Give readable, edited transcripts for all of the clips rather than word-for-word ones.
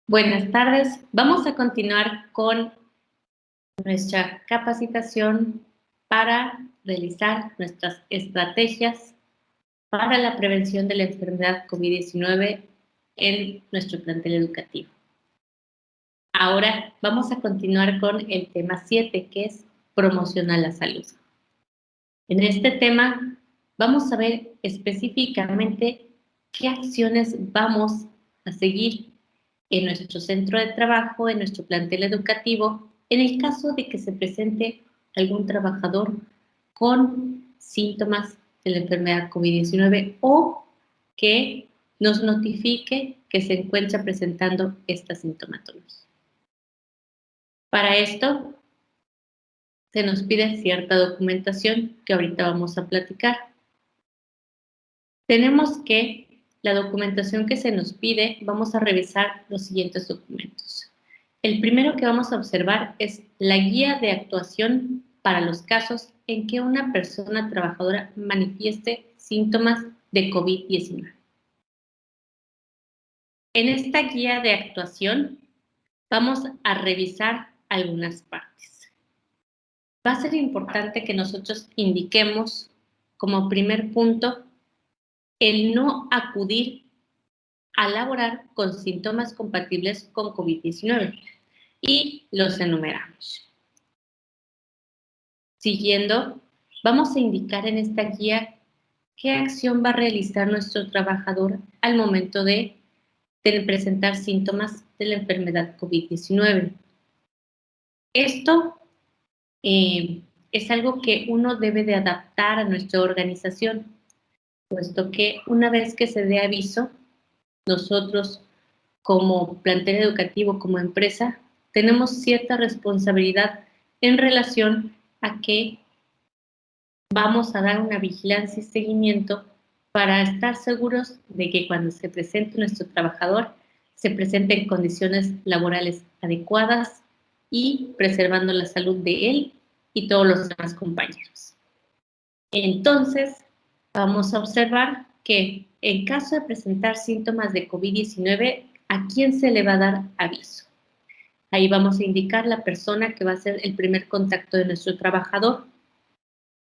Buenas tardes. Vamos a continuar con nuestra capacitación para realizar nuestras estrategias para la prevención de la enfermedad COVID-19 en nuestro plantel educativo. Ahora vamos a continuar con el tema 7, que es promocionar la salud. En este tema vamos a ver específicamente qué acciones vamos a seguir en nuestro centro de trabajo, en nuestro plantel educativo, en el caso de que se presente algún trabajador con síntomas de la enfermedad COVID-19 o que nos notifique que se encuentra presentando esta sintomatología. Para esto, se nos pide cierta documentación que ahorita vamos a platicar. Tenemos que, la documentación que se nos pide, vamos a revisar los siguientes documentos. El primero que vamos a observar es la guía de actuación para los casos en que una persona trabajadora manifieste síntomas de COVID-19. En esta guía de actuación vamos a revisar algunas partes. Va a ser importante que nosotros indiquemos como primer punto el no acudir a laborar con síntomas compatibles con COVID-19 y los enumeramos. Siguiendo, vamos a indicar en esta guía qué acción va a realizar nuestro trabajador al momento de presentar síntomas de la enfermedad COVID-19. Esto es algo que uno debe de adaptar a nuestra organización, puesto que una vez que se dé aviso, nosotros como plantel educativo, como empresa, tenemos cierta responsabilidad en relación a que vamos a dar una vigilancia y seguimiento para estar seguros de que cuando se presente nuestro trabajador, se presente en condiciones laborales adecuadas y preservando la salud de él y todos los demás compañeros. Entonces, vamos a observar que en caso de presentar síntomas de COVID-19, ¿a quién se le va a dar aviso? Ahí vamos a indicar la persona que va a ser el primer contacto de nuestro trabajador.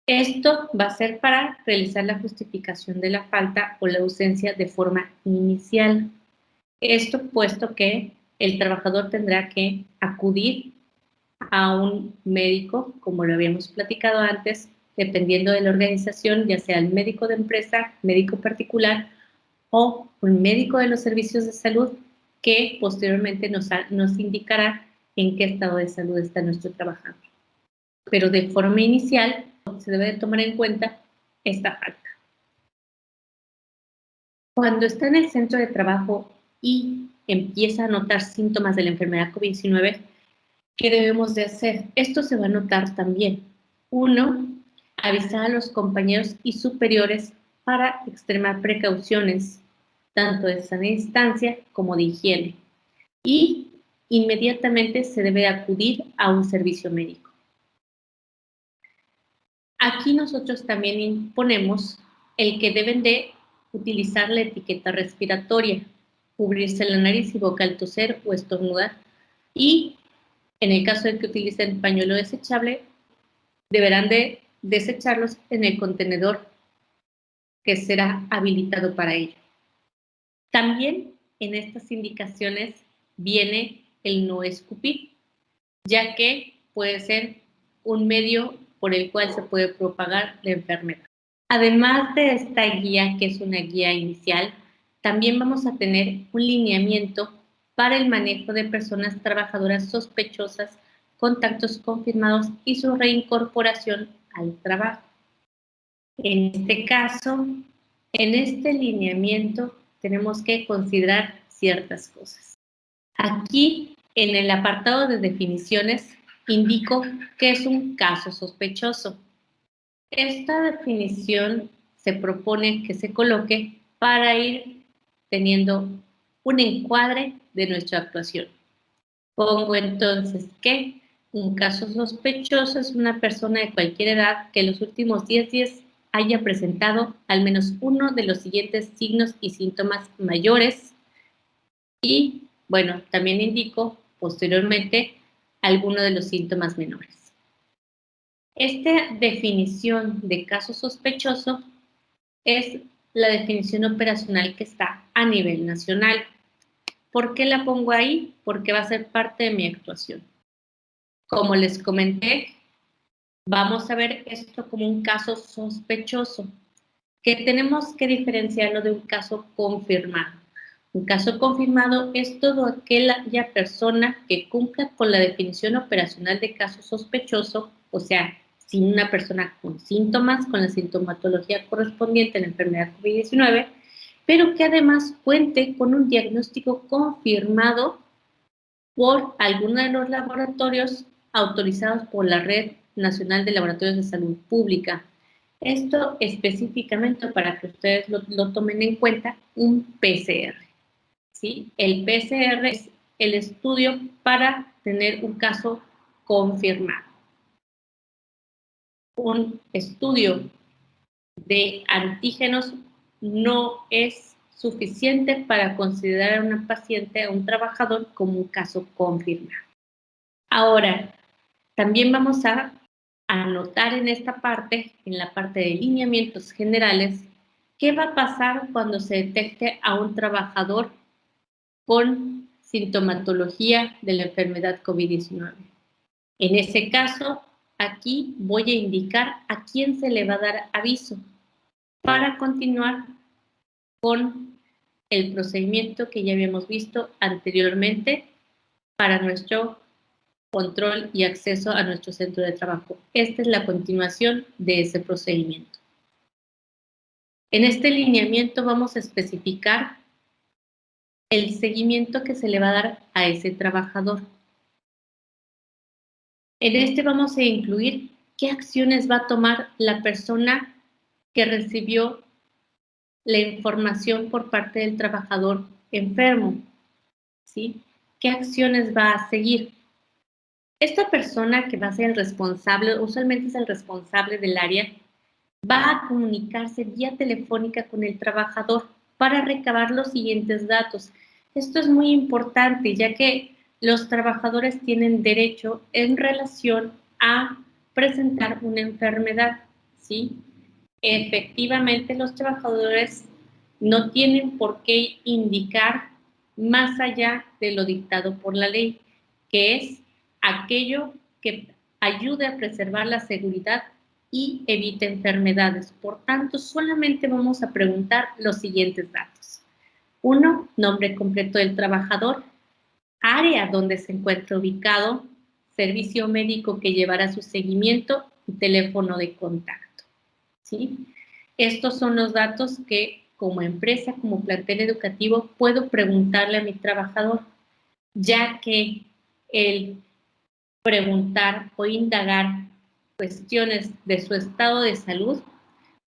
Esto va a ser para realizar la justificación de la falta o la ausencia de forma inicial. Esto puesto que el trabajador tendrá que acudir a un médico, como lo habíamos platicado antes, dependiendo de la organización, ya sea el médico de empresa, médico particular o un médico de los servicios de salud que posteriormente nos indicará en qué estado de salud está nuestro trabajador. Pero de forma inicial se debe de tomar en cuenta esta falta. Cuando está en el centro de trabajo y empieza a notar síntomas de la enfermedad COVID-19, ¿qué debemos de hacer? Esto se va a notar también. Uno, avisar a los compañeros y superiores para extremar precauciones, tanto de sana distancia como de higiene. Y inmediatamente se debe acudir a un servicio médico. Aquí nosotros también imponemos el que deben de utilizar la etiqueta respiratoria, cubrirse la nariz y boca al toser o estornudar y en el caso de que utilicen pañuelo desechable, deberán de desecharlos en el contenedor que será habilitado para ello. También en estas indicaciones viene el no escupir, ya que puede ser un medio por el cual se puede propagar la enfermedad. Además de esta guía, que es una guía inicial, también vamos a tener un lineamiento para el manejo de personas trabajadoras sospechosas, contactos confirmados y su reincorporación al trabajo. En este caso, en este lineamiento tenemos que considerar ciertas cosas. Aquí, en el apartado de definiciones, indico que es un caso sospechoso. Esta definición se propone que se coloque para ir teniendo un encuadre de nuestra actuación. Pongo entonces que un caso sospechoso es una persona de cualquier edad que en los últimos 10 días haya presentado al menos uno de los siguientes signos y síntomas mayores y Bueno, también indico posteriormente algunos de los síntomas menores. Esta definición de caso sospechoso es la definición operacional que está a nivel nacional. ¿Por qué la pongo ahí? Porque va a ser parte de mi actuación. Como les comenté, vamos a ver esto como un caso sospechoso, que tenemos que diferenciarlo de un caso confirmado. Un caso confirmado es todo aquella persona que cumpla con la definición operacional de caso sospechoso, o sea, sin una persona con síntomas, con la sintomatología correspondiente a la enfermedad COVID-19, pero que además cuente con un diagnóstico confirmado por alguno de los laboratorios autorizados por la Red Nacional de Laboratorios de Salud Pública. Esto específicamente para que ustedes lo tomen en cuenta, un PCR. ¿Sí? El PCR es el estudio para tener un caso confirmado. Un estudio de antígenos no es suficiente para considerar a una paciente, a un trabajador, como un caso confirmado. Ahora, también vamos a anotar en esta parte, en la parte de lineamientos generales, qué va a pasar cuando se detecte a un trabajador con sintomatología de la enfermedad COVID-19. En ese caso, aquí voy a indicar a quién se le va a dar aviso para continuar con el procedimiento que ya habíamos visto anteriormente para nuestro control y acceso a nuestro centro de trabajo. Esta es la continuación de ese procedimiento. En este lineamiento vamos a especificar el seguimiento que se le va a dar a ese trabajador. En este vamos a incluir qué acciones va a tomar la persona que recibió la información por parte del trabajador enfermo, ¿sí? ¿Qué acciones va a seguir? Esta persona que va a ser el responsable, usualmente es el responsable del área, va a comunicarse vía telefónica con el trabajador para recabar los siguientes datos. Esto es muy importante, ya que los trabajadores tienen derecho en relación a presentar una enfermedad, ¿sí? Efectivamente, los trabajadores no tienen por qué indicar más allá de lo dictado por la ley, que es aquello que ayude a preservar la seguridad y evite enfermedades. Por tanto, solamente vamos a preguntar los siguientes datos. 1, nombre completo del trabajador, área donde se encuentra ubicado, servicio médico que llevará su seguimiento y teléfono de contacto. ¿Sí? Estos son los datos que como empresa, como plantel educativo, puedo preguntarle a mi trabajador, ya que el preguntar o indagar cuestiones de su estado de salud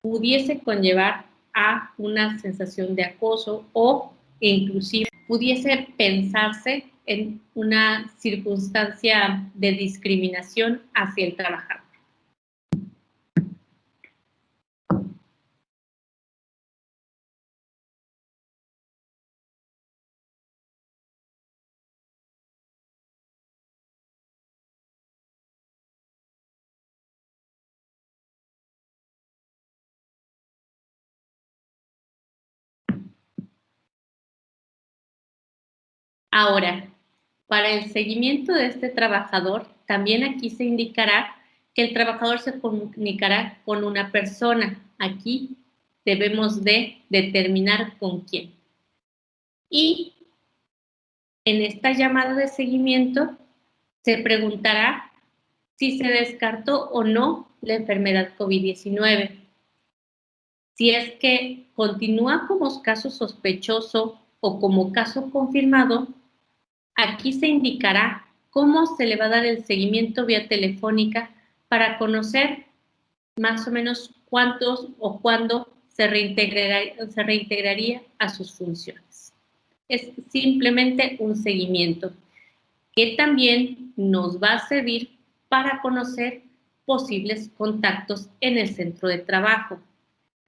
pudiese conllevar a una sensación de acoso o inclusive pudiese pensarse en una circunstancia de discriminación hacia el trabajador. Ahora, para el seguimiento de este trabajador, también aquí se indicará que el trabajador se comunicará con una persona. Aquí debemos de determinar con quién. Y en esta llamada de seguimiento se preguntará si se descartó o no la enfermedad COVID-19. Si es que continúa como caso sospechoso o como caso confirmado, aquí se indicará cómo se le va a dar el seguimiento vía telefónica para conocer más o menos cuántos o cuándo se reintegraría a sus funciones. Es simplemente un seguimiento que también nos va a servir para conocer posibles contactos en el centro de trabajo.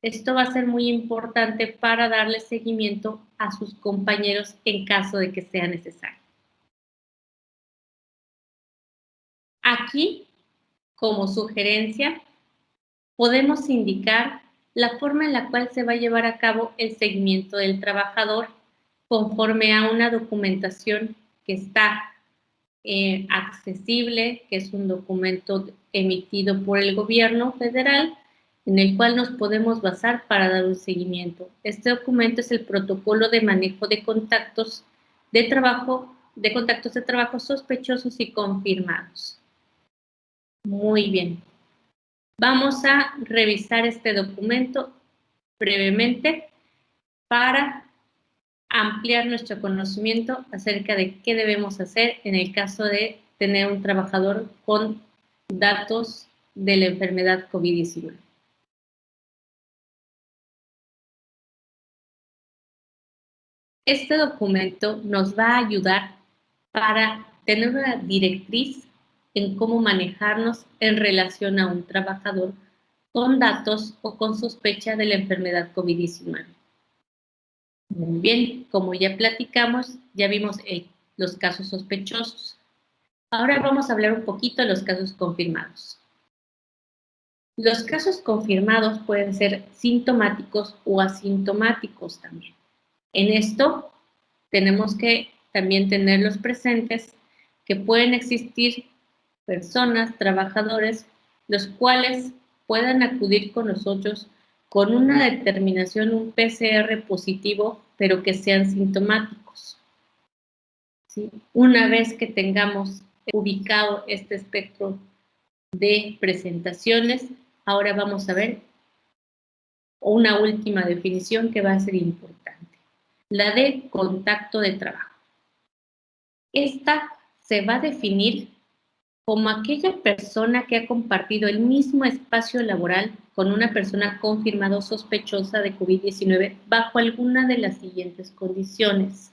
Esto va a ser muy importante para darle seguimiento a sus compañeros en caso de que sea necesario. Aquí, como sugerencia, podemos indicar la forma en la cual se va a llevar a cabo el seguimiento del trabajador conforme a una documentación que está accesible, que es un documento emitido por el gobierno federal, en el cual nos podemos basar para dar un seguimiento. Este documento es el protocolo de manejo de contactos de trabajo, de contactos de trabajo sospechosos y confirmados. Muy bien. Vamos a revisar este documento brevemente para ampliar nuestro conocimiento acerca de qué debemos hacer en el caso de tener un trabajador con datos de la enfermedad COVID-19. Este documento nos va a ayudar para tener una directriz en cómo manejarnos en relación a un trabajador con datos o con sospecha de la enfermedad COVID-19. Muy bien, como ya platicamos, ya vimos los casos sospechosos. Ahora vamos a hablar un poquito de los casos confirmados. Los casos confirmados pueden ser sintomáticos o asintomáticos también. En esto tenemos que también tenerlos presentes que pueden existir personas, trabajadores, los cuales puedan acudir con nosotros con una determinación, un PCR positivo, pero que sean sintomáticos. ¿Sí? Una vez que tengamos ubicado este espectro de presentaciones, ahora vamos a ver una última definición que va a ser importante, la de contacto de trabajo. Esta se va a definir como aquella persona que ha compartido el mismo espacio laboral con una persona confirmada o sospechosa de COVID-19 bajo alguna de las siguientes condiciones.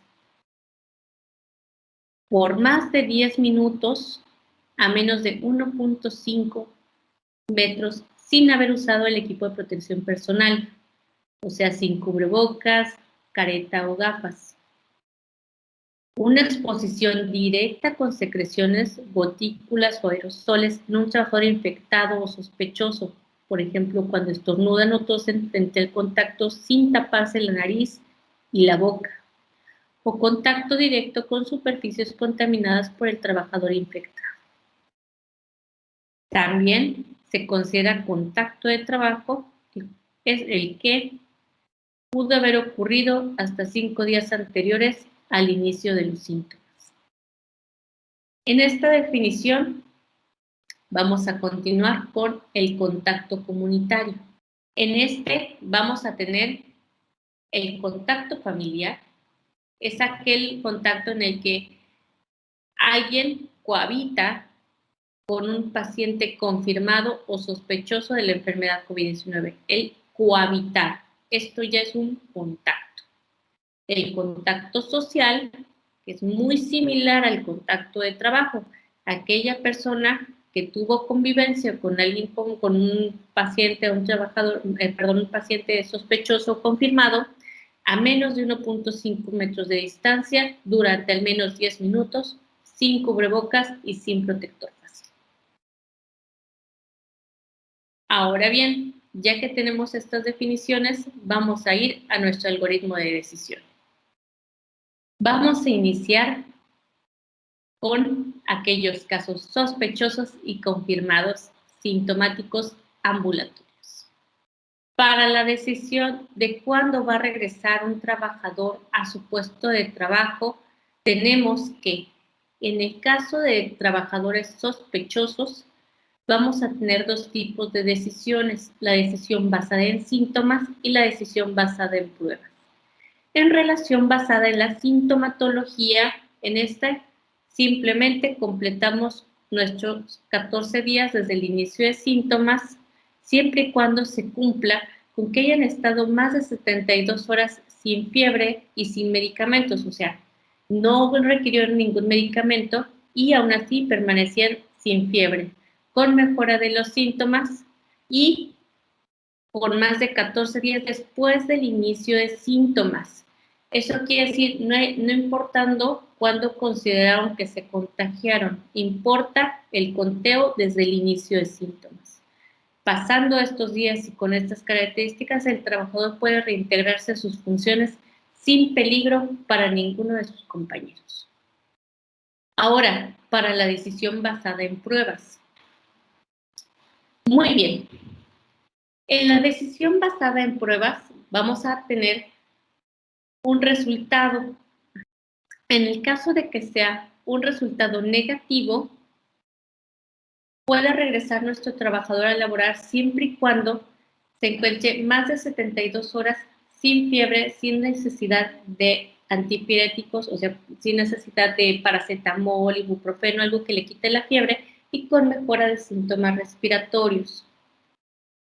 Por más de 10 minutos a menos de 1.5 metros sin haber usado el equipo de protección personal, o sea, sin cubrebocas, careta o gafas. Una exposición directa con secreciones, gotículas o aerosoles en un trabajador infectado o sospechoso, por ejemplo, cuando estornudan o tosen frente al contacto sin taparse la nariz y la boca, o contacto directo con superficies contaminadas por el trabajador infectado. También se considera contacto de trabajo, que es el que pudo haber ocurrido hasta 5 días anteriores al inicio de los síntomas. En esta definición vamos a continuar con el contacto comunitario. En este vamos a tener el contacto familiar, es aquel contacto en el que alguien cohabita con un paciente confirmado o sospechoso de la enfermedad COVID-19. El cohabitar, esto ya es un contacto. El contacto social, que es muy similar al contacto de trabajo, aquella persona que tuvo convivencia con alguien, con un paciente, un trabajador, un paciente sospechoso o confirmado, a menos de 1.5 metros de distancia durante al menos 10 minutos, sin cubrebocas y sin protector facial. Ahora bien, ya que tenemos estas definiciones, vamos a ir a nuestro algoritmo de decisión. Vamos a iniciar con aquellos casos sospechosos y confirmados sintomáticos ambulatorios. Para la decisión de cuándo va a regresar un trabajador a su puesto de trabajo, tenemos que, en el caso de trabajadores sospechosos, vamos a tener dos tipos de decisiones, la decisión basada en síntomas y la decisión basada en pruebas. En relación basada en la sintomatología, en esta simplemente completamos nuestros 14 días desde el inicio de síntomas, siempre y cuando se cumpla con que hayan estado más de 72 horas sin fiebre y sin medicamentos, o sea, no requirieron ningún medicamento y aún así permanecían sin fiebre, con mejora de los síntomas y por más de 14 días después del inicio de síntomas. Eso quiere decir, no importando cuándo consideraron que se contagiaron, importa el conteo desde el inicio de síntomas. Pasando estos días y con estas características, el trabajador puede reintegrarse a sus funciones sin peligro para ninguno de sus compañeros. Ahora, para la decisión basada en pruebas. Muy bien. En la decisión basada en pruebas vamos a tener un resultado. En el caso de que sea un resultado negativo, puede regresar nuestro trabajador a laborar siempre y cuando se encuentre más de 72 horas sin fiebre, sin necesidad de antipiréticos, o sea, sin necesidad de paracetamol, ibuprofeno, algo que le quite la fiebre, y con mejora de síntomas respiratorios.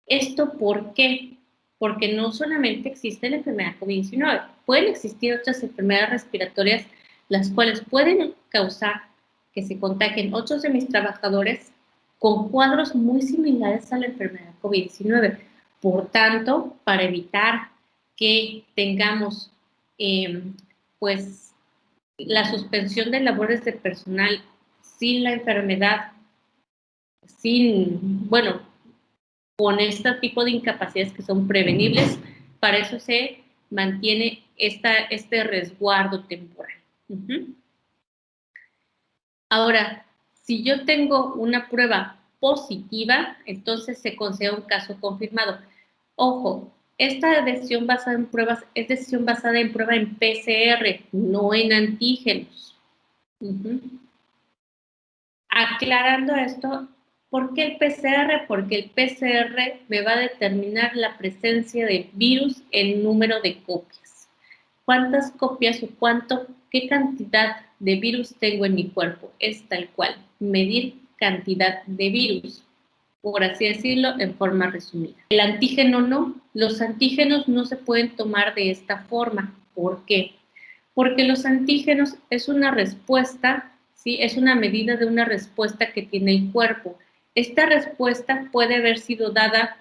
¿Esto por qué? Porque no solamente existe la enfermedad COVID-19, pueden existir otras enfermedades respiratorias las cuales pueden causar que se contagien otros de mis trabajadores con cuadros muy similares a la enfermedad COVID-19. Por tanto, para evitar que tengamos pues la suspensión de labores de personal sin la enfermedad, con este tipo de incapacidades que son prevenibles, para eso se mantiene este resguardo temporal. Ahora, si yo tengo una prueba positiva, entonces se considera un caso confirmado. Ojo, esta decisión basada en pruebas es decisión basada en prueba en PCR, no en antígenos. Aclarando esto, ¿por qué el PCR? Porque el PCR me va a determinar la presencia de virus en número de copias. ¿Cuántas copias o qué cantidad de virus tengo en mi cuerpo? Es tal cual, medir cantidad de virus, por así decirlo, en forma resumida. El antígeno no, los antígenos no se pueden tomar de esta forma. ¿Por qué? Porque los antígenos es una respuesta, ¿sí? Es una medida de una respuesta que tiene el cuerpo. Esta respuesta puede haber sido dada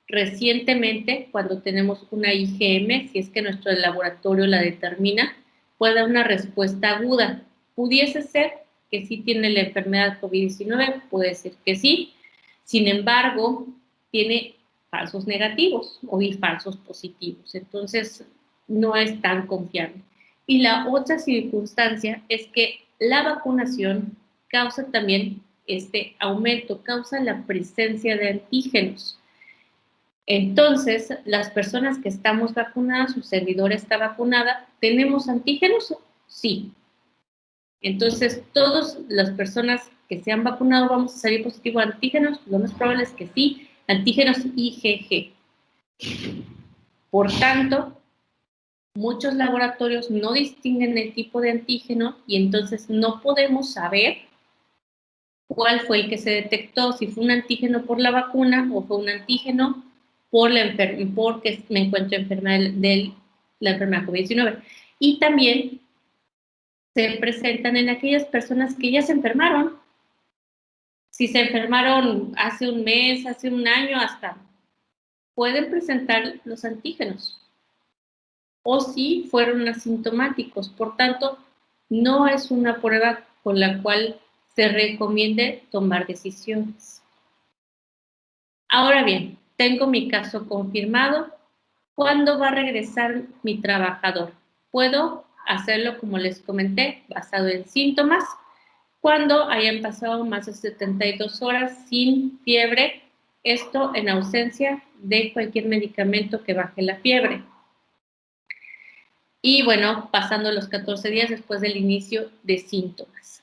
recientemente cuando tenemos una IgM, si es que nuestro laboratorio la determina, puede dar una respuesta aguda. Pudiese ser que sí tiene la enfermedad COVID-19, puede ser que sí. Sin embargo, tiene falsos negativos o falsos positivos. Entonces, no es tan confiable. Y la otra circunstancia es que la vacunación causa también este aumento, causa la presencia de antígenos. Entonces, las personas que estamos vacunadas, su servidor está vacunada, ¿tenemos antígenos? Sí. Entonces, todas las personas que se han vacunado vamos a salir positivo a antígenos, lo más probable es que sí, antígenos IgG. Por tanto, muchos laboratorios no distinguen el tipo de antígeno y entonces no podemos saber cuál fue el que se detectó, si fue un antígeno por la vacuna o fue un antígeno porque me encuentro enferma de la enfermedad COVID-19. Y también se presentan en aquellas personas que ya se enfermaron. Si se enfermaron hace un mes, hace un año, hasta pueden presentar los antígenos. O si fueron asintomáticos. Por tanto, no es una prueba con la cual se recomiende tomar decisiones. Ahora bien, tengo mi caso confirmado. ¿Cuándo va a regresar mi trabajador? Puedo hacerlo, como les comenté, basado en síntomas, cuando hayan pasado más de 72 horas sin fiebre, esto en ausencia de cualquier medicamento que baje la fiebre. Y bueno, pasando los 14 días después del inicio de síntomas.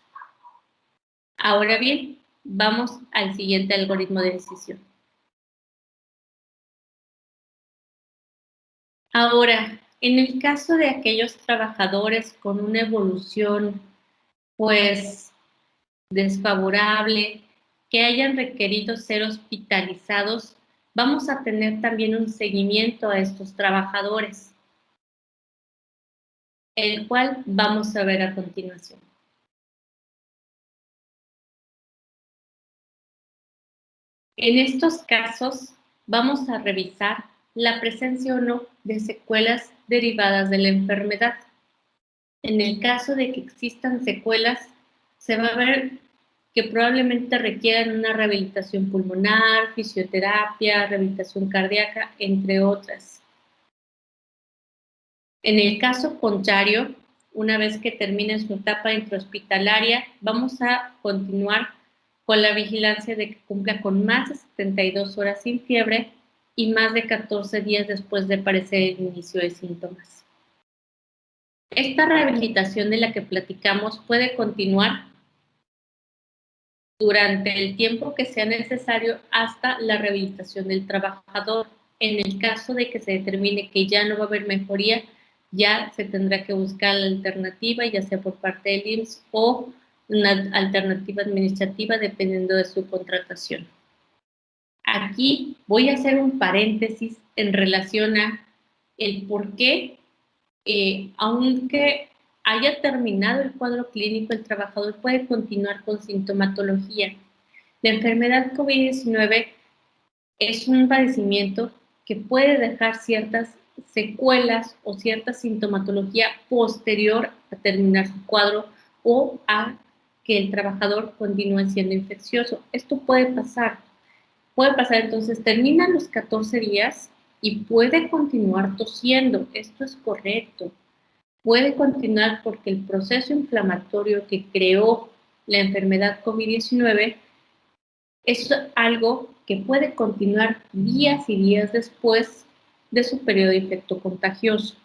Ahora bien, vamos al siguiente algoritmo de decisión. Ahora, en el caso de aquellos trabajadores con una evolución, pues, desfavorable, que hayan requerido ser hospitalizados, vamos a tener también un seguimiento a estos trabajadores, el cual vamos a ver a continuación. En estos casos, vamos a revisar la presencia o no de secuelas derivadas de la enfermedad. En el caso de que existan secuelas, se va a ver que probablemente requieran una rehabilitación pulmonar, fisioterapia, rehabilitación cardíaca, entre otras. En el caso contrario, una vez que termine su etapa intrahospitalaria, vamos a continuar con la vigilancia de que cumpla con más de 72 horas sin fiebre y más de 14 días después de aparecer el inicio de síntomas. Esta rehabilitación de la que platicamos puede continuar durante el tiempo que sea necesario hasta la rehabilitación del trabajador. En el caso de que se determine que ya no va a haber mejoría, ya se tendrá que buscar la alternativa, ya sea por parte del IMSS o una alternativa administrativa dependiendo de su contratación. Aquí voy a hacer un paréntesis en relación a el por qué, aunque haya terminado el cuadro clínico, el trabajador puede continuar con sintomatología. La enfermedad COVID-19 es un padecimiento que puede dejar ciertas secuelas o cierta sintomatología posterior a terminar su cuadro o a que el trabajador continúe siendo infeccioso. Esto puede pasar. Puede pasar, entonces, termina los 14 días y puede continuar tosiendo. Esto es correcto. Puede continuar porque el proceso inflamatorio que creó la enfermedad COVID-19 es algo que puede continuar días y días después de su periodo de efecto contagioso.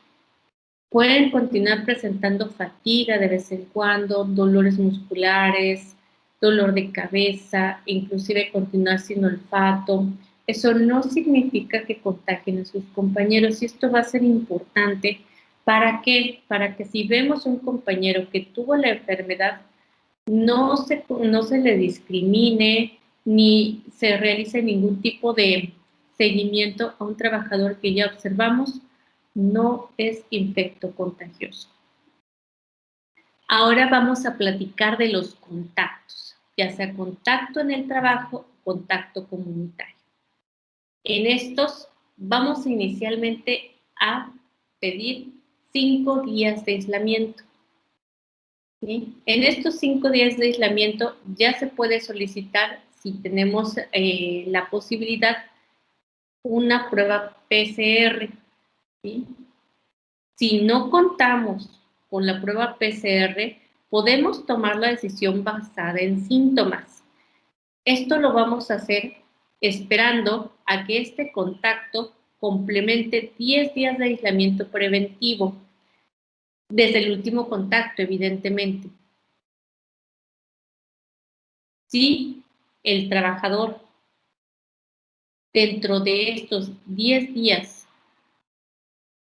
Pueden continuar presentando fatiga de vez en cuando, dolores musculares, dolor de cabeza, inclusive continuar sin olfato. Eso no significa que contagien a sus compañeros y esto va a ser importante. ¿Para qué? Para que si vemos un compañero que tuvo la enfermedad, no se le discrimine ni se realice ningún tipo de seguimiento a un trabajador que ya observamos no es infecto contagioso. Ahora vamos a platicar de los contactos, ya sea contacto en el trabajo o contacto comunitario. En estos vamos inicialmente a pedir 5 días de aislamiento. ¿Sí? En estos 5 días de aislamiento ya se puede solicitar, si tenemos la posibilidad, una prueba PCR. ¿Sí? Si no contamos con la prueba PCR, podemos tomar la decisión basada en síntomas. Esto lo vamos a hacer esperando a que este contacto complemente 10 días de aislamiento preventivo, desde el último contacto, evidentemente. Si el trabajador dentro de estos 10 días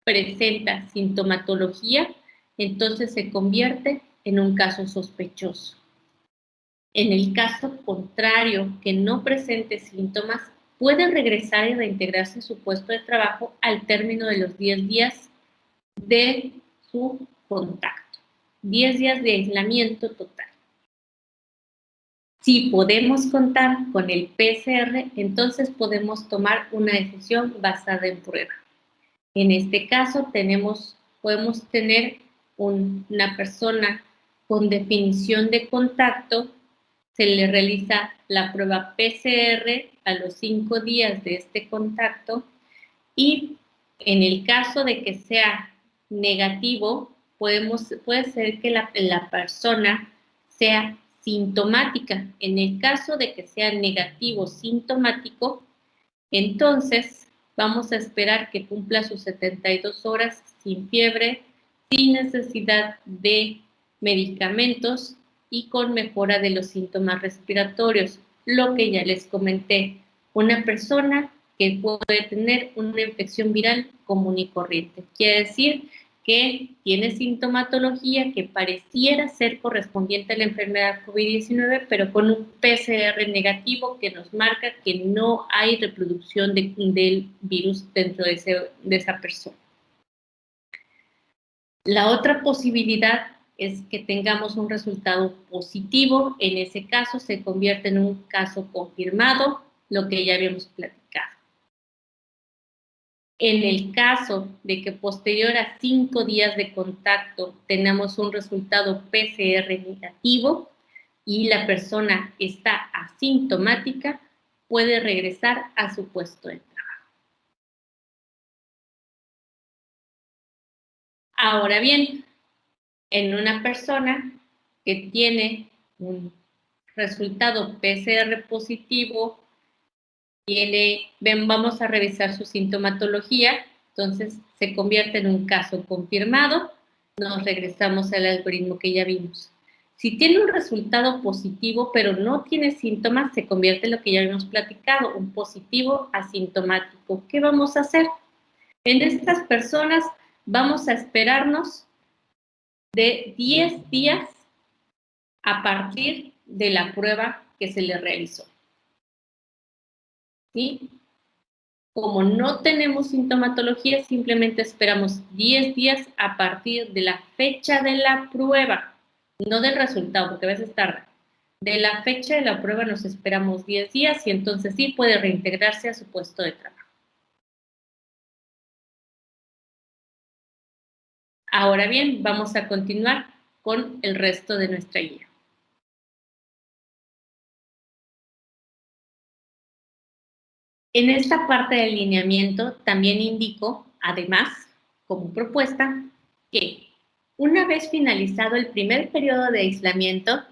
presenta sintomatología, entonces se convierte en un caso sospechoso. En el caso contrario, que no presente síntomas, puede regresar y reintegrarse a su puesto de trabajo al término de los 10 días de su contacto. 10 días de aislamiento total. Si podemos contar con el PCR, entonces podemos tomar una decisión basada en prueba. En este caso podemos tener una persona con definición de contacto, se le realiza la prueba PCR a los 5 días de este contacto y en el caso de que sea negativo, puede ser que la persona sea sintomática. En el caso de que sea negativo sintomático, entonces vamos a esperar que cumpla sus 72 horas sin fiebre, sin necesidad de medicamentos y con mejora de los síntomas respiratorios. Lo que ya les comenté, una persona que puede tener una infección viral común y corriente. Quiere decir que tiene sintomatología que pareciera ser correspondiente a la enfermedad COVID-19, pero con un PCR negativo que nos marca que no hay reproducción del virus dentro de esa persona. La otra posibilidad es que tengamos un resultado positivo. En ese caso se convierte en un caso confirmado, lo que ya habíamos platicado. En el caso de que posterior a 5 días de contacto tenemos un resultado PCR negativo y la persona está asintomática, puede regresar a su puesto de trabajo. Ahora bien, en una persona que tiene un resultado PCR positivo, vamos a revisar su sintomatología, entonces se convierte en un caso confirmado, nos regresamos al algoritmo que ya vimos. Si tiene un resultado positivo pero no tiene síntomas, se convierte en lo que ya habíamos platicado, un positivo asintomático. ¿Qué vamos a hacer? En estas personas vamos a esperarnos de 10 días a partir de la prueba que se le realizó. ¿Sí? Como no tenemos sintomatología, simplemente esperamos 10 días a partir de la fecha de la prueba, no del resultado, porque a veces tarda. De la fecha de la prueba nos esperamos 10 días y entonces sí puede reintegrarse a su puesto de trabajo. Ahora bien, vamos a continuar con el resto de nuestra guía. En esta parte del lineamiento también indico, además, como propuesta, que una vez finalizado el primer periodo de aislamiento,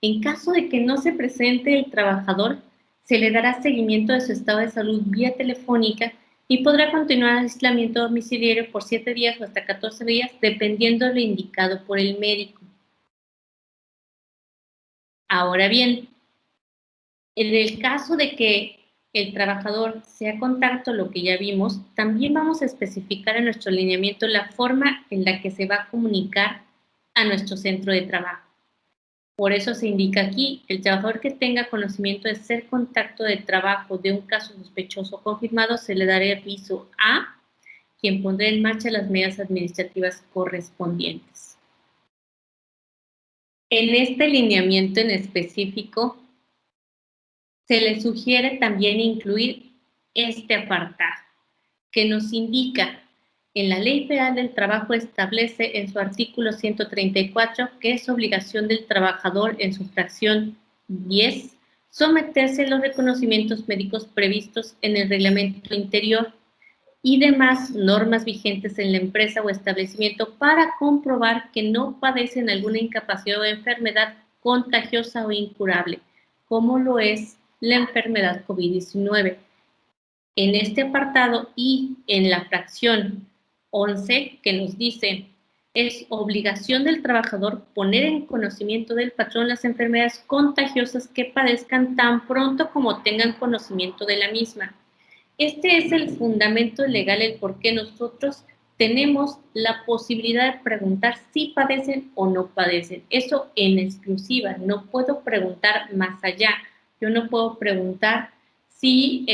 en caso de que no se presente el trabajador, se le dará seguimiento de su estado de salud vía telefónica y podrá continuar el aislamiento domiciliario por 7 días o hasta 14 días, dependiendo de lo indicado por el médico. Ahora bien, en el caso de que el trabajador sea contacto, lo que ya vimos, también vamos a especificar en nuestro lineamiento la forma en la que se va a comunicar a nuestro centro de trabajo. Por eso se indica aquí, el trabajador que tenga conocimiento de ser contacto de trabajo de un caso sospechoso confirmado, se le dará aviso a quien pondrá en marcha las medidas administrativas correspondientes. En este lineamiento en específico, se le sugiere también incluir este apartado, que nos indica en la Ley Federal del Trabajo establece en su artículo 134 que es obligación del trabajador en su fracción 10 someterse a los reconocimientos médicos previstos en el reglamento interior y demás normas vigentes en la empresa o establecimiento para comprobar que no padecen alguna incapacidad o enfermedad contagiosa o incurable, como lo es la enfermedad COVID-19. En este apartado y en la fracción 11 que nos dice es obligación del trabajador poner en conocimiento del patrón las enfermedades contagiosas que padezcan tan pronto como tengan conocimiento de la misma. Este es el fundamento legal, el por qué nosotros tenemos la posibilidad de preguntar si padecen o no padecen. Eso en exclusiva, no puedo preguntar más allá. Yo no puedo preguntar si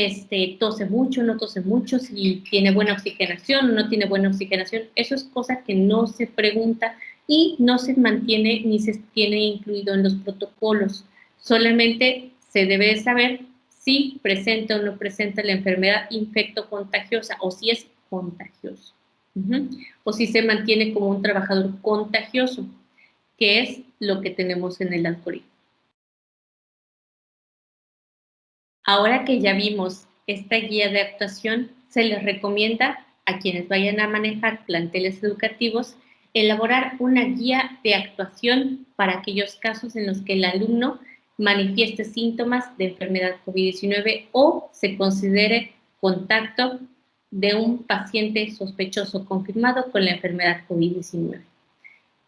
tose mucho, no tose mucho, si tiene buena oxigenación o no tiene buena oxigenación. Eso es cosa que no se pregunta y no se mantiene ni se tiene incluido en los protocolos. Solamente se debe saber si presenta o no presenta la enfermedad infecto-contagiosa o si es contagioso. O si se mantiene como un trabajador contagioso, que es lo que tenemos en el algoritmo. Ahora que ya vimos esta guía de actuación, se les recomienda a quienes vayan a manejar planteles educativos elaborar una guía de actuación para aquellos casos en los que el alumno manifieste síntomas de enfermedad COVID-19 o se considere contacto de un paciente sospechoso confirmado con la enfermedad COVID-19.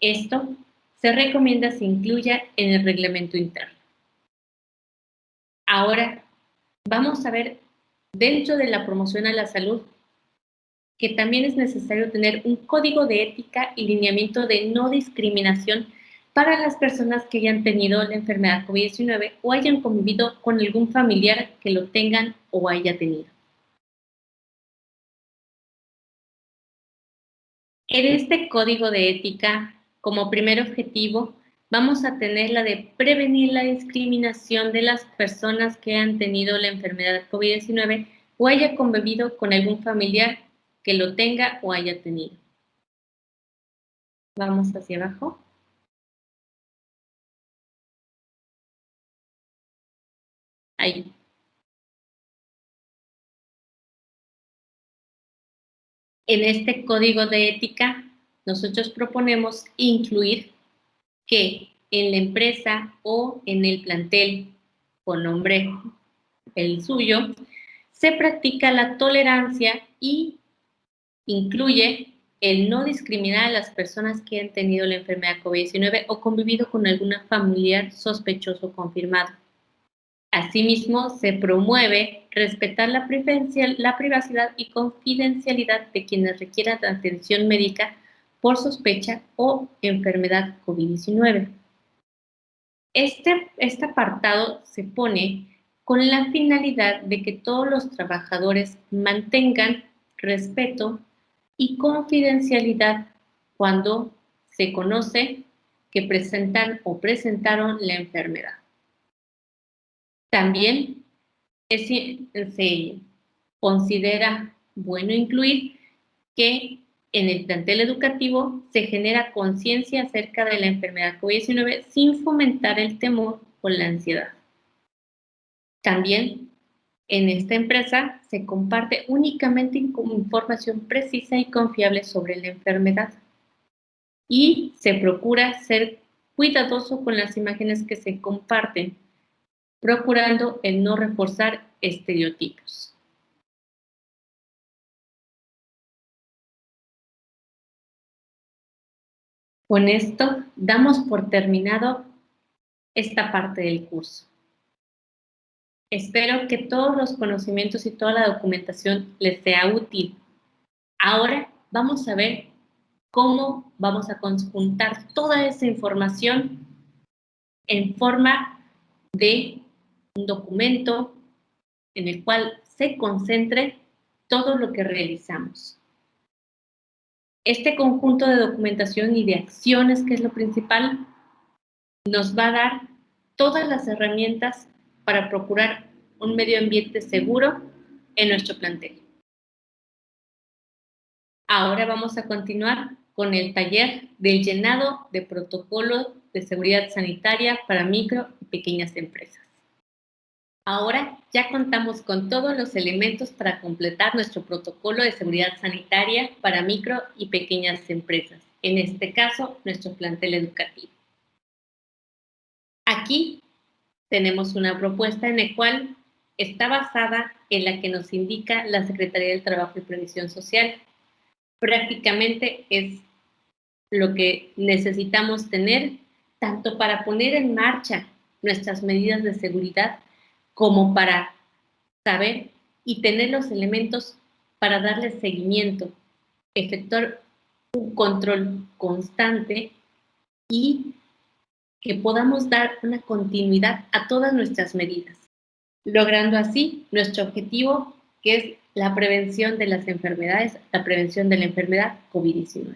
Esto se recomienda se incluya en el reglamento interno. Ahora, vamos a ver dentro de la promoción a la salud que también es necesario tener un código de ética y lineamiento de no discriminación para las personas que hayan tenido la enfermedad COVID-19 o hayan convivido con algún familiar que lo tengan o haya tenido. En este código de ética, como primer objetivo, vamos a tener la de prevenir la discriminación de las personas que han tenido la enfermedad COVID-19 o haya convivido con algún familiar que lo tenga o haya tenido. Vamos hacia abajo. Ahí. En este código de ética, nosotros proponemos incluir que en la empresa o en el plantel, con nombre el suyo, se practica la tolerancia y incluye el no discriminar a las personas que han tenido la enfermedad COVID-19 o convivido con alguna familiar sospechoso confirmado. Asimismo, se promueve respetar la privacidad y confidencialidad de quienes requieran atención médica por sospecha o enfermedad COVID-19. Este apartado se pone con la finalidad de que todos los trabajadores mantengan respeto y confidencialidad cuando se conoce que presentan o presentaron la enfermedad. También se considera bueno incluir que en el plantel educativo se genera conciencia acerca de la enfermedad COVID-19 sin fomentar el temor o la ansiedad. También en esta empresa se comparte únicamente información precisa y confiable sobre la enfermedad y se procura ser cuidadoso con las imágenes que se comparten, procurando el no reforzar estereotipos. Con esto damos por terminado esta parte del curso. Espero que todos los conocimientos y toda la documentación les sea útil. Ahora vamos a ver cómo vamos a conjuntar toda esa información en forma de un documento en el cual se concentre todo lo que realizamos. Este conjunto de documentación y de acciones, que es lo principal, nos va a dar todas las herramientas para procurar un medio ambiente seguro en nuestro plantel. Ahora vamos a continuar con el taller del llenado de protocolo de seguridad sanitaria para micro y pequeñas empresas. Ahora ya contamos con todos los elementos para completar nuestro protocolo de seguridad sanitaria para micro y pequeñas empresas, en este caso, nuestro plantel educativo. Aquí tenemos una propuesta en la cual está basada en la que nos indica la Secretaría del Trabajo y Previsión Social. Prácticamente es lo que necesitamos tener tanto para poner en marcha nuestras medidas de seguridad como para saber y tener los elementos para darle seguimiento, efectuar un control constante y que podamos dar una continuidad a todas nuestras medidas, logrando así nuestro objetivo, que es la prevención de las enfermedades, la prevención de la enfermedad COVID-19.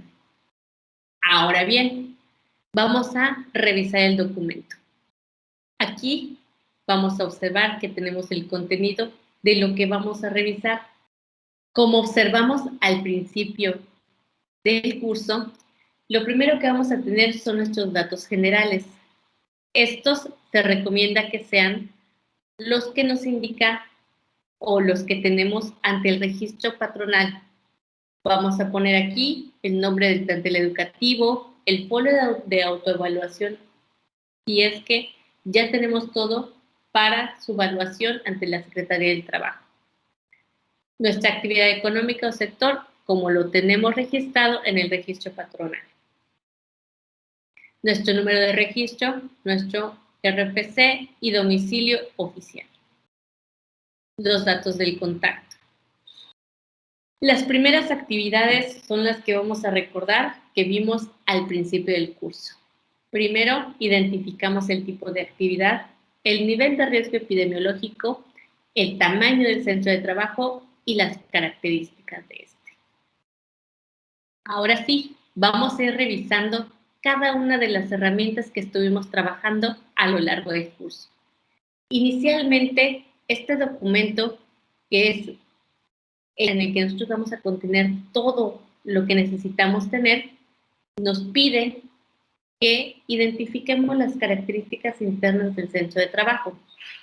Ahora bien, vamos a revisar el documento. Aquí vamos a observar que tenemos el contenido de lo que vamos a revisar. Como observamos al principio del curso, lo primero que vamos a tener son nuestros datos generales. Estos se recomienda que sean los que nos indica o los que tenemos ante el registro patronal. Vamos a poner aquí el nombre del plantel educativo, el folio de autoevaluación, y es que ya tenemos todo para su evaluación ante la Secretaría del Trabajo. Nuestra actividad económica o sector, como lo tenemos registrado en el registro patronal. Nuestro número de registro, nuestro RFC y domicilio oficial. Los datos del contacto. Las primeras actividades son las que vamos a recordar que vimos al principio del curso. Primero, identificamos el tipo de actividad, el nivel de riesgo epidemiológico, el tamaño del centro de trabajo y las características de este. Ahora sí, vamos a ir revisando cada una de las herramientas que estuvimos trabajando a lo largo del curso. Inicialmente, este documento, que es en el que nosotros vamos a contener todo lo que necesitamos tener, nos pide que identifiquemos las características internas del centro de trabajo.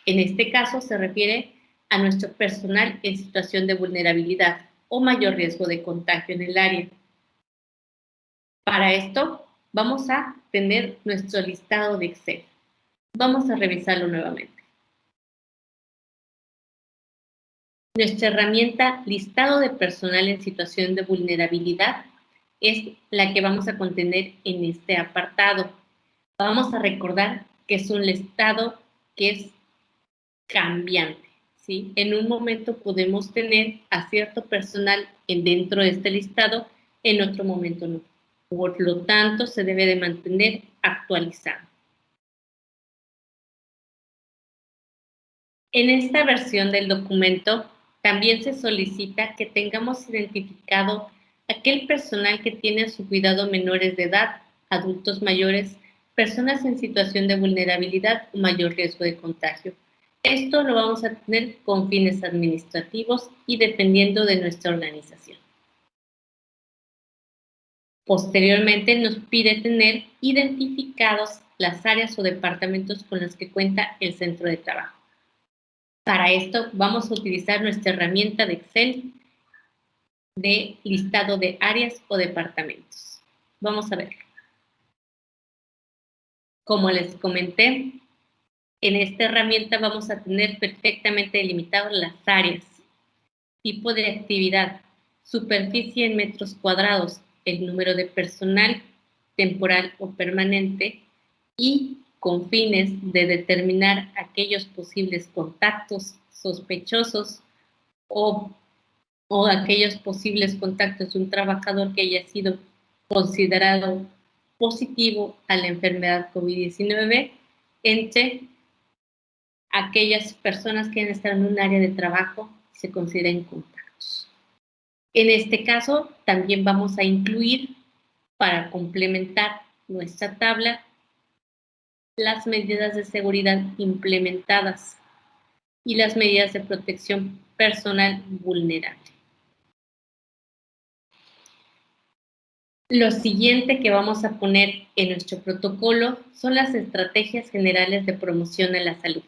En este caso se refiere a nuestro personal en situación de vulnerabilidad o mayor riesgo de contagio en el área. Para esto vamos a tener nuestro listado de Excel. Vamos a revisarlo nuevamente. Nuestra herramienta listado de personal en situación de vulnerabilidad es la que vamos a contener en este apartado. Vamos a recordar que es un listado que es cambiante, ¿sí? En un momento podemos tener a cierto personal dentro de este listado, en otro momento no. Por lo tanto, se debe de mantener actualizado. En esta versión del documento también se solicita que tengamos identificado aquel personal que tiene a su cuidado menores de edad, adultos mayores, personas en situación de vulnerabilidad o mayor riesgo de contagio. Esto lo vamos a tener con fines administrativos y dependiendo de nuestra organización. Posteriormente nos pide tener identificados las áreas o departamentos con los que cuenta el centro de trabajo. Para esto vamos a utilizar nuestra herramienta de Excel de listado de áreas o departamentos. Vamos a ver. Como les comenté, en esta herramienta vamos a tener perfectamente delimitadas las áreas, tipo de actividad, superficie en metros cuadrados, el número de personal temporal o permanente y con fines de determinar aquellos posibles contactos sospechosos o aquellos posibles contactos de un trabajador que haya sido considerado positivo a la enfermedad COVID-19 entre aquellas personas que han estado en un área de trabajo y se consideren contactos. En este caso, también vamos a incluir, para complementar nuestra tabla, las medidas de seguridad implementadas y las medidas de protección personal vulnerable. Lo siguiente que vamos a poner en nuestro protocolo son las estrategias generales de promoción a la salud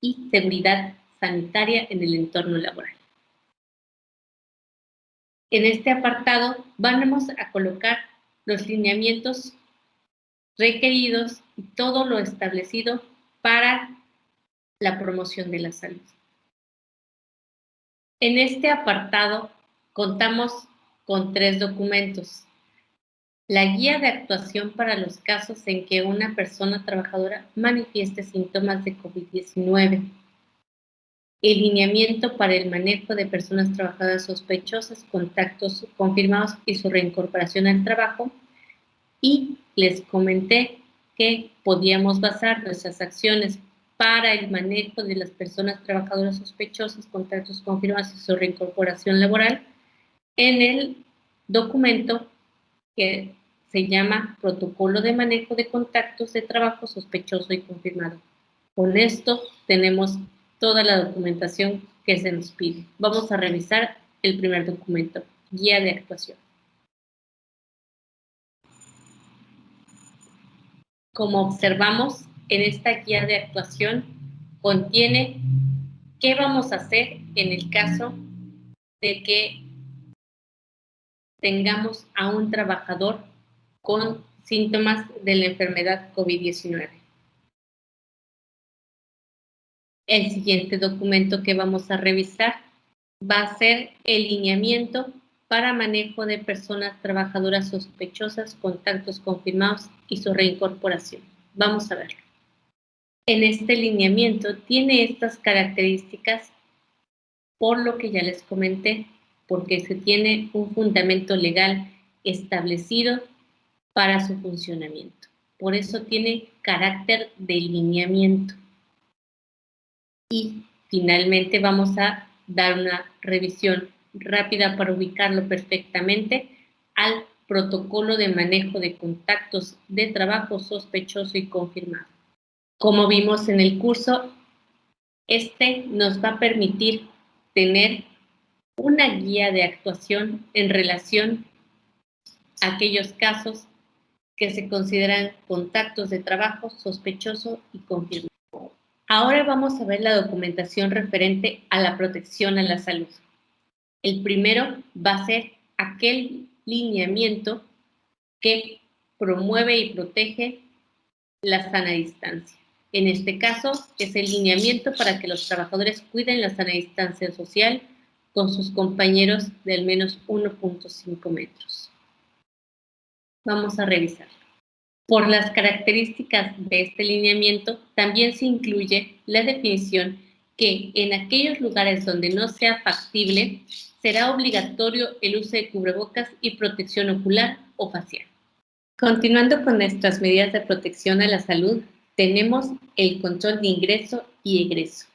y seguridad sanitaria en el entorno laboral. En este apartado vamos a colocar los lineamientos requeridos y todo lo establecido para la promoción de la salud. En este apartado contamos con 3 documentos. La guía de actuación para los casos en que una persona trabajadora manifieste síntomas de COVID-19. El lineamiento para el manejo de personas trabajadoras sospechosas, contactos confirmados y su reincorporación al trabajo. Y les comenté que podíamos basar nuestras acciones para el manejo de las personas trabajadoras sospechosas, contactos confirmados y su reincorporación laboral en el documento que se llama Protocolo de Manejo de Contactos de Trabajo Sospechoso y Confirmado. Con esto tenemos toda la documentación que se nos pide. Vamos a revisar el primer documento, Guía de Actuación. Como observamos, en esta guía de actuación contiene qué vamos a hacer en el caso de que tengamos a un trabajador con síntomas de la enfermedad COVID-19. El siguiente documento que vamos a revisar va a ser el lineamiento para manejo de personas trabajadoras sospechosas, contactos confirmados y su reincorporación. Vamos a verlo. En este lineamiento tiene estas características por lo que ya les comenté, porque se tiene un fundamento legal establecido para su funcionamiento. Por eso tiene carácter de lineamiento. Y finalmente vamos a dar una revisión rápida para ubicarlo perfectamente al protocolo de manejo de contactos de trabajo sospechoso y confirmado. Como vimos en el curso, este nos va a permitir tener una guía de actuación en relación a aquellos casos que se consideran contactos de trabajo sospechoso y confirmado. Ahora vamos a ver la documentación referente a la protección a la salud. El primero va a ser aquel lineamiento que promueve y protege la sana distancia. En este caso, es el lineamiento para que los trabajadores cuiden la sana distancia social con sus compañeros de al menos 1.5 metros. Vamos a revisar. Por las características de este lineamiento, también se incluye la definición que en aquellos lugares donde no sea factible, será obligatorio el uso de cubrebocas y protección ocular o facial. Continuando con nuestras medidas de protección a la salud, tenemos el control de ingreso y egreso.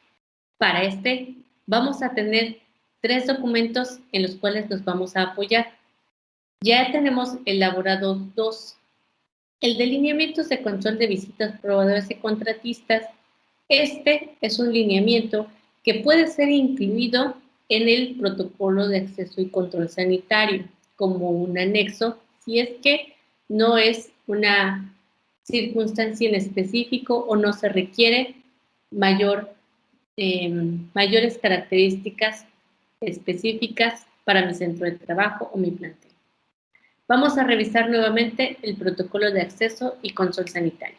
Para este, vamos a tener 3 documentos en los cuales nos vamos a apoyar. Ya tenemos elaborado 2. El de lineamientos de control de visitas, proveedores y contratistas. Este es un lineamiento que puede ser incluido en el protocolo de acceso y control sanitario como un anexo, si es que no es una circunstancia en específico o no se requiere mayores características específicas para mi centro de trabajo o mi plantel. Vamos a revisar nuevamente el protocolo de acceso y control sanitario.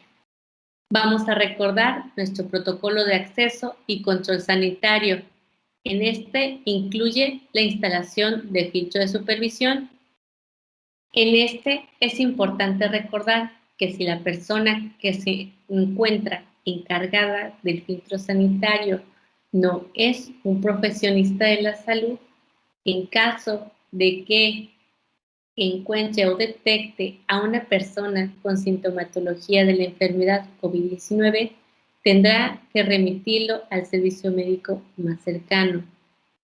Vamos a recordar nuestro protocolo de acceso y control sanitario. En este incluye la instalación de filtro de supervisión. En este es importante recordar que si la persona que se encuentra encargada del filtro sanitario no es un profesionista de la salud, en caso de que encuentre o detecte a una persona con sintomatología de la enfermedad COVID-19, tendrá que remitirlo al servicio médico más cercano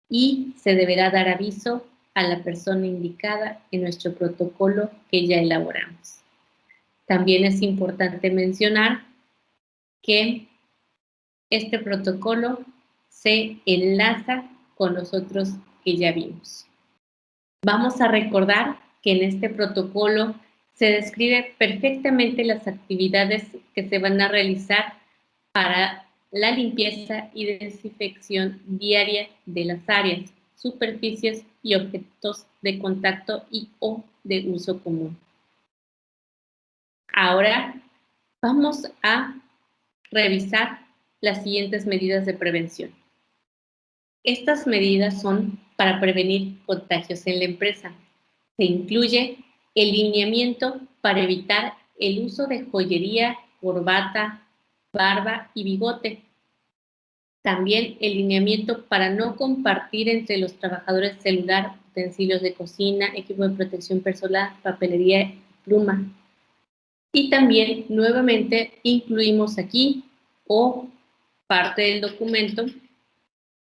y se deberá dar aviso a la persona indicada en nuestro protocolo que ya elaboramos. También es importante mencionar que este protocolo se enlaza con los otros que ya vimos. Vamos a recordar que en este protocolo se describe perfectamente las actividades que se van a realizar para la limpieza y desinfección diaria de las áreas, superficies y objetos de contacto y o de uso común. Ahora vamos a revisar las siguientes medidas de prevención. Estas medidas son para prevenir contagios en la empresa. Se incluye el lineamiento para evitar el uso de joyería, corbata, barba y bigote. También el lineamiento para no compartir entre los trabajadores celular, utensilios de cocina, equipo de protección personal, papelería y pluma. Y también nuevamente incluimos aquí o parte del documento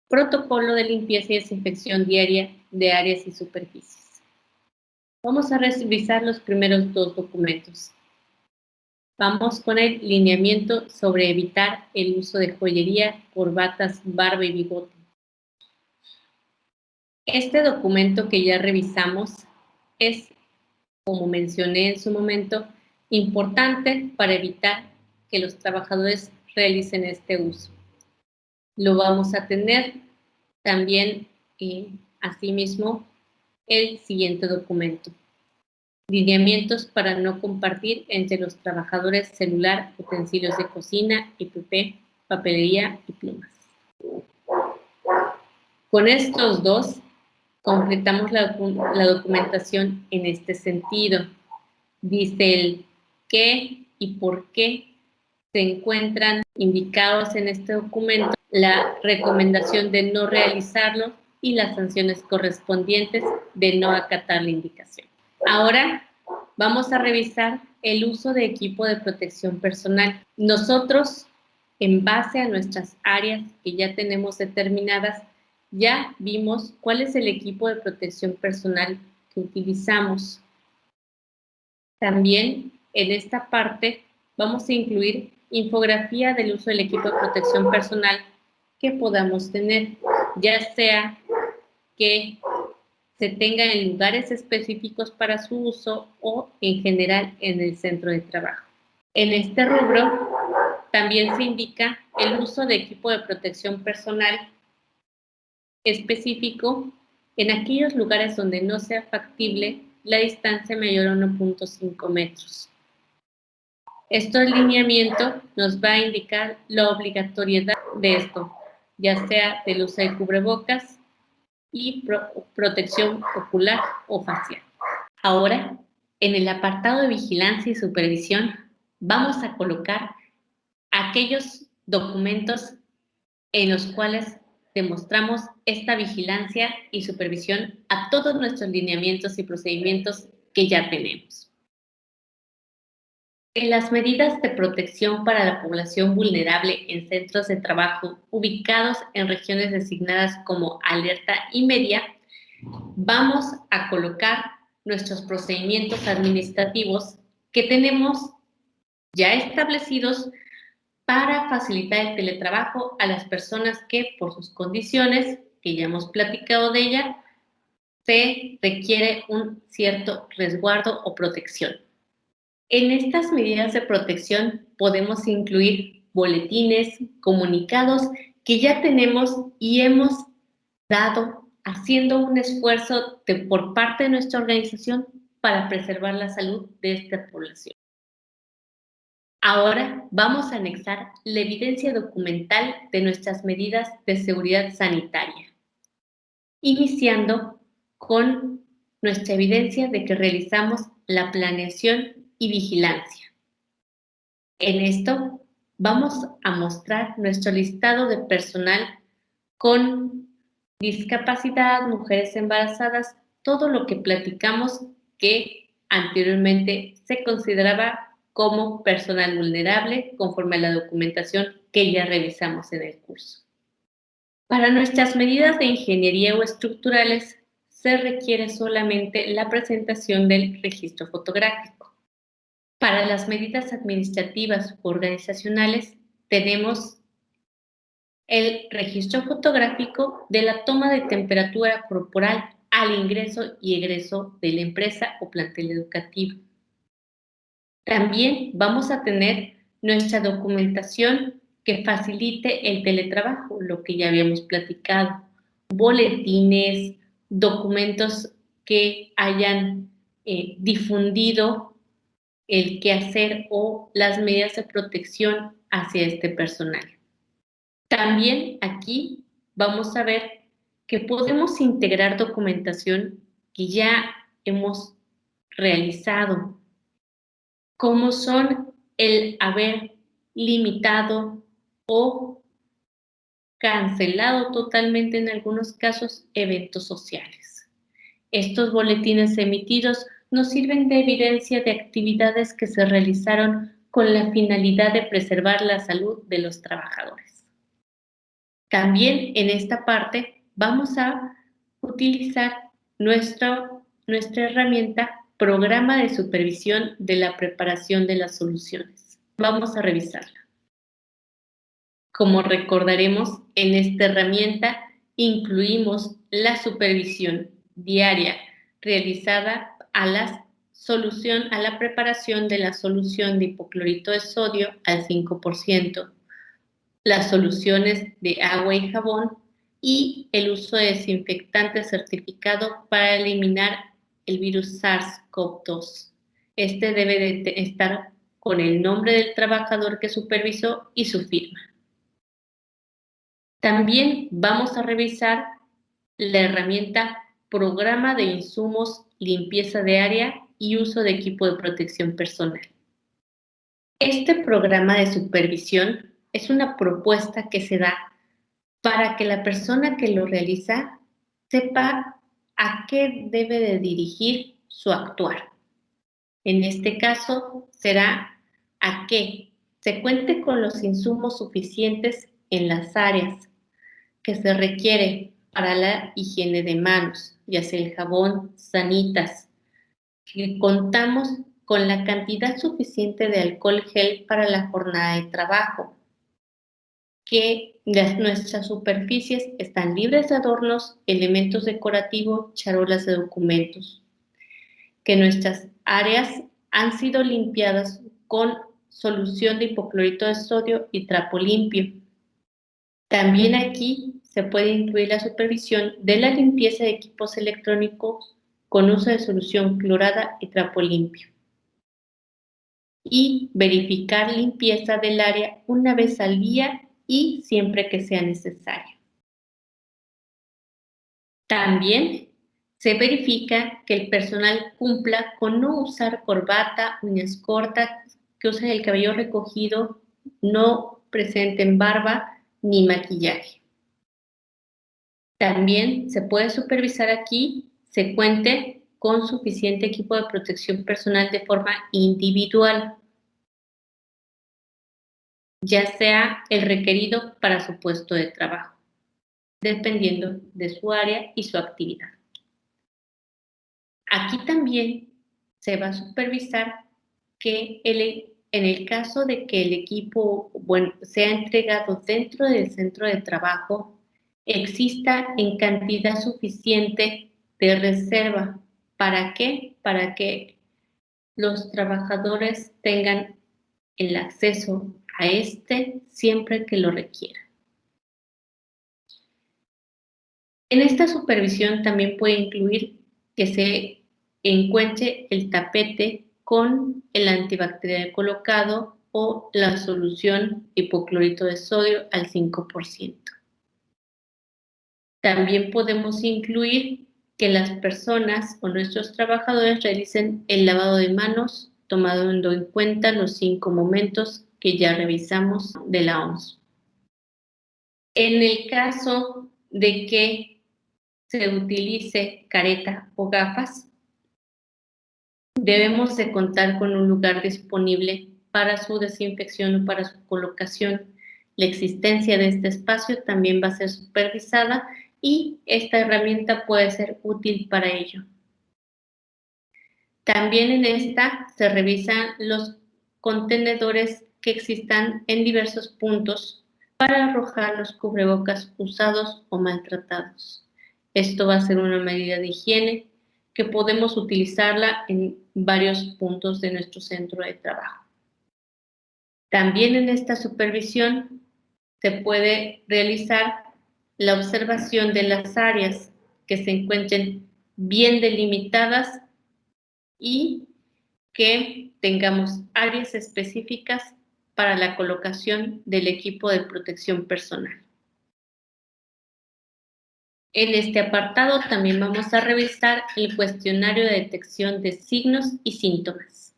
protocolo de limpieza y desinfección diaria de áreas y superficies. Vamos a revisar los primeros 2 documentos. Vamos con el lineamiento sobre evitar el uso de joyería, corbatas, barba y bigote. Este documento que ya revisamos es, como mencioné en su momento, importante para evitar que los trabajadores realicen este uso. Lo vamos a tener también, asimismo, el siguiente documento. Lineamientos para no compartir entre los trabajadores celular, utensilios de cocina, IPP, papelería y plumas. Con estos 2, completamos la documentación en este sentido. Dice el qué y por qué se encuentran indicados en este documento, la recomendación de no realizarlo y las sanciones correspondientes de no acatar la indicación. Ahora vamos a revisar el uso de equipo de protección personal. Nosotros, en base a nuestras áreas que ya tenemos determinadas, ya vimos cuál es el equipo de protección personal que utilizamos. También en esta parte vamos a incluir infografía del uso del equipo de protección personal que podamos tener, ya sea que se tenga en lugares específicos para su uso o en general en el centro de trabajo. En este rubro también se indica el uso de equipo de protección personal específico en aquellos lugares donde no sea factible la distancia mayor a 1.5 metros. Este lineamiento nos va a indicar la obligatoriedad de esto, ya sea del uso de cubrebocas y protección ocular o facial. Ahora, en el apartado de vigilancia y supervisión, vamos a colocar aquellos documentos en los cuales demostramos esta vigilancia y supervisión a todos nuestros lineamientos y procedimientos que ya tenemos. En las medidas de protección para la población vulnerable en centros de trabajo ubicados en regiones designadas como alerta y media, vamos a colocar nuestros procedimientos administrativos que tenemos ya establecidos para facilitar el teletrabajo a las personas que, por sus condiciones, que ya hemos platicado de ella, se requiere un cierto resguardo o protección. En estas medidas de protección podemos incluir boletines, comunicados que ya tenemos y hemos dado haciendo un esfuerzo por parte de nuestra organización para preservar la salud de esta población. Ahora vamos a anexar la evidencia documental de nuestras medidas de seguridad sanitaria, iniciando con nuestra evidencia de que realizamos la planeación y vigilancia. En esto vamos a mostrar nuestro listado de personal con discapacidad, mujeres embarazadas, todo lo que platicamos que anteriormente se consideraba como personal vulnerable conforme a la documentación que ya revisamos en el curso. Para nuestras medidas de ingeniería o estructurales se requiere solamente la presentación del registro fotográfico. Para las medidas administrativas u organizacionales tenemos el registro fotográfico de la toma de temperatura corporal al ingreso y egreso de la empresa o plantel educativo. También vamos a tener nuestra documentación que facilite el teletrabajo, lo que ya habíamos platicado, boletines, documentos que hayan difundido el quehacer o las medidas de protección hacia este personal. También aquí vamos a ver que podemos integrar documentación que ya hemos realizado, como son el haber limitado o cancelado totalmente en algunos casos eventos sociales. Estos boletines emitidos nos sirven de evidencia de actividades que se realizaron con la finalidad de preservar la salud de los trabajadores. También en esta parte vamos a utilizar nuestra herramienta Programa de Supervisión de la Preparación de las Soluciones. Vamos a revisarla. Como recordaremos, en esta herramienta incluimos la supervisión diaria realizada a la preparación de la solución de hipoclorito de sodio al 5%, las soluciones de agua y jabón y el uso de desinfectante certificado para eliminar el virus SARS-CoV-2. Este debe de estar con el nombre del trabajador que supervisó y su firma. También vamos a revisar la herramienta Programa de Insumos, Limpieza de Área y Uso de Equipo de Protección Personal. Este programa de supervisión es una propuesta que se da para que la persona que lo realiza sepa a qué debe de dirigir su actuar. En este caso será a que se cuente con los insumos suficientes en las áreas que se requiere para la higiene de manos, ya sea el jabón, sanitas, que contamos con la cantidad suficiente de alcohol gel para la jornada de trabajo, que nuestras superficies están libres de adornos, elementos decorativos, charolas de documentos, que nuestras áreas han sido limpiadas con solución de hipoclorito de sodio y trapo limpio. También aquí se puede incluir la supervisión de la limpieza de equipos electrónicos con uso de solución clorada y trapo limpio. Y verificar limpieza del área una vez al día y siempre que sea necesario. También se verifica que el personal cumpla con no usar corbata, uñas cortas, que usen el cabello recogido, no presenten barba ni maquillaje. También se puede supervisar aquí, se cuente con suficiente equipo de protección personal de forma individual, ya sea el requerido para su puesto de trabajo, dependiendo de su área y su actividad. Aquí también se va a supervisar que en el caso de que el equipo sea entregado dentro del centro de trabajo, exista en cantidad suficiente de reserva. ¿Para qué? Para que los trabajadores tengan el acceso a este siempre que lo requieran. En esta supervisión también puede incluir que se encuentre el tapete con el antibacterial colocado o la solución hipoclorito de sodio al 5%. También podemos incluir que las personas o nuestros trabajadores realicen el lavado de manos, tomando en cuenta los 5 momentos que ya revisamos de la OMS. En el caso de que se utilice careta o gafas, debemos de contar con un lugar disponible para su desinfección o para su colocación. La existencia de este espacio también va a ser supervisada y esta herramienta puede ser útil para ello. También en esta se revisan los contenedores que existan en diversos puntos para arrojar los cubrebocas usados o maltratados. Esto va a ser una medida de higiene que podemos utilizarla en varios puntos de nuestro centro de trabajo. También en esta supervisión se puede realizar la observación de las áreas que se encuentren bien delimitadas y que tengamos áreas específicas para la colocación del equipo de protección personal. En este apartado también vamos a revisar el cuestionario de detección de signos y síntomas.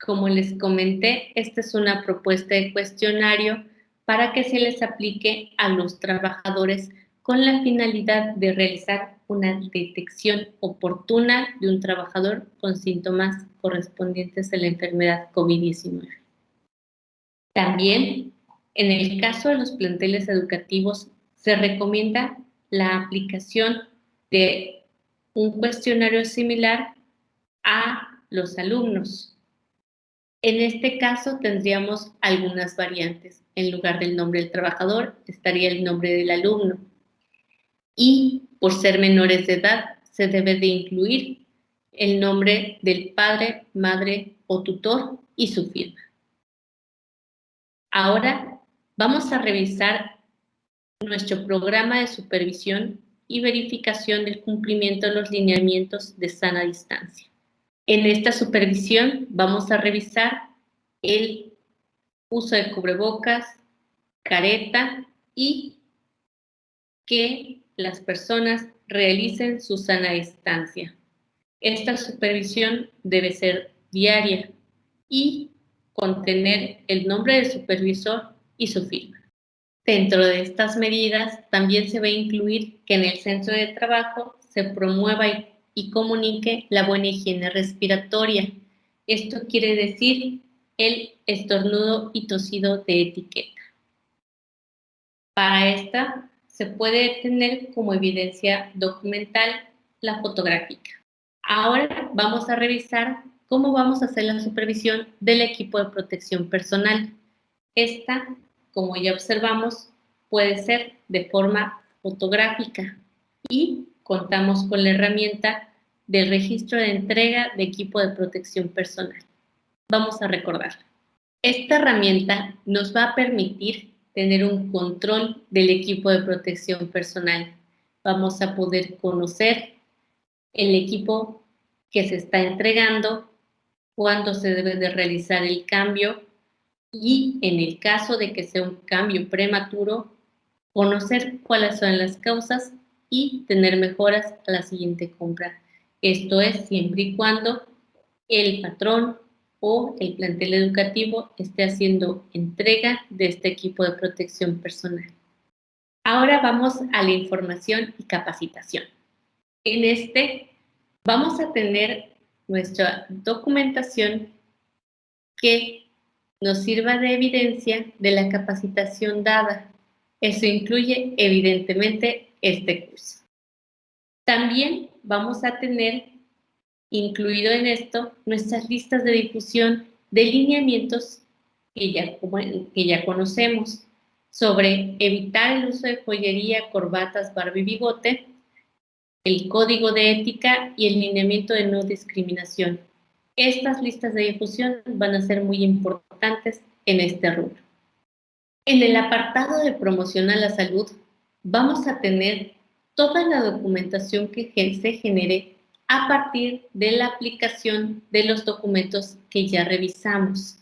Como les comenté, esta es una propuesta de cuestionario para que se les aplique a los trabajadores con la finalidad de realizar una detección oportuna de un trabajador con síntomas correspondientes a la enfermedad COVID-19. También, en el caso de los planteles educativos, se recomienda la aplicación de un cuestionario similar a los alumnos. En este caso tendríamos algunas variantes. En lugar del nombre del trabajador estaría el nombre del alumno. Y por ser menores de edad se debe de incluir el nombre del padre, madre o tutor y su firma. Ahora vamos a revisar nuestro programa de supervisión y verificación del cumplimiento de los lineamientos de sana distancia. En esta supervisión vamos a revisar el uso de cubrebocas, careta y que las personas realicen su sana distancia. Esta supervisión debe ser diaria y contener el nombre del supervisor y su firma. Dentro de estas medidas también se va a incluir que en el centro de trabajo se promueva y comunique la buena higiene respiratoria. Esto quiere decir el estornudo y tosido de etiqueta. Para esta se puede tener como evidencia documental la fotográfica. Ahora vamos a revisar cómo vamos a hacer la supervisión del equipo de protección personal. Esta como ya observamos, puede ser de forma fotográfica y contamos con la herramienta del registro de entrega de equipo de protección personal. Vamos a recordar. Esta herramienta nos va a permitir tener un control del equipo de protección personal. Vamos a poder conocer el equipo que se está entregando, cuándo se debe de realizar el cambio y en el caso de que sea un cambio prematuro, conocer cuáles son las causas y tener mejoras a la siguiente compra. Esto es siempre y cuando el patrón o el plantel educativo esté haciendo entrega de este equipo de protección personal. Ahora vamos a la información y capacitación. En este vamos a tener nuestra documentación que nos sirva de evidencia de la capacitación dada. Eso incluye evidentemente este curso. También vamos a tener incluido en esto nuestras listas de difusión de lineamientos que ya conocemos sobre evitar el uso de joyería, corbatas, barba y bigote, el código de ética y el lineamiento de no discriminación. Estas listas de difusión van a ser muy importantes en este rubro. En el apartado de promoción a la salud, vamos a tener toda la documentación que se genere a partir de la aplicación de los documentos que ya revisamos.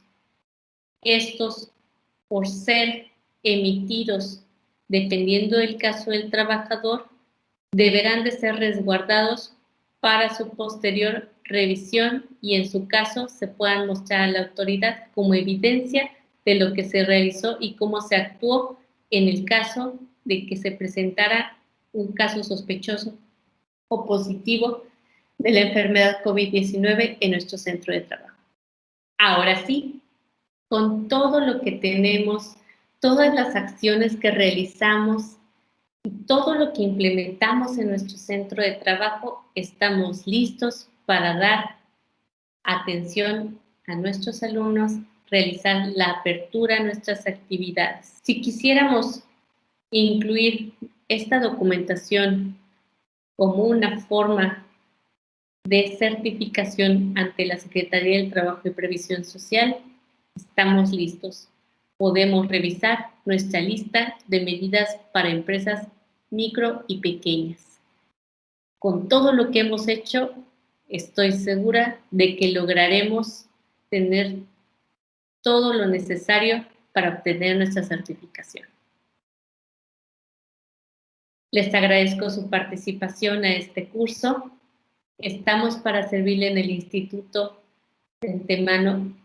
Estos, por ser emitidos dependiendo del caso del trabajador, deberán de ser resguardados para su posterior revisión y en su caso se puedan mostrar a la autoridad como evidencia de lo que se realizó y cómo se actuó en el caso de que se presentara un caso sospechoso o positivo de la enfermedad COVID-19 en nuestro centro de trabajo. Ahora sí, con todo lo que tenemos, todas las acciones que realizamos y todo lo que implementamos en nuestro centro de trabajo, estamos listos para dar atención a nuestros alumnos, realizar la apertura a nuestras actividades. Si quisiéramos incluir esta documentación como una forma de certificación ante la Secretaría del Trabajo y Previsión Social, estamos listos. Podemos revisar nuestra lista de medidas para empresas micro y pequeñas. Con todo lo que hemos hecho, estoy segura de que lograremos tener todo lo necesario para obtener nuestra certificación. Les agradezco su participación a este curso. Estamos para servirle en el instituto de antemano.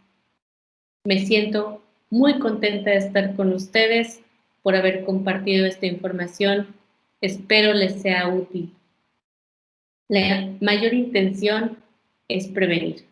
Me siento muy contenta de estar con ustedes por haber compartido esta información. Espero les sea útil. La mayor intención es prevenir.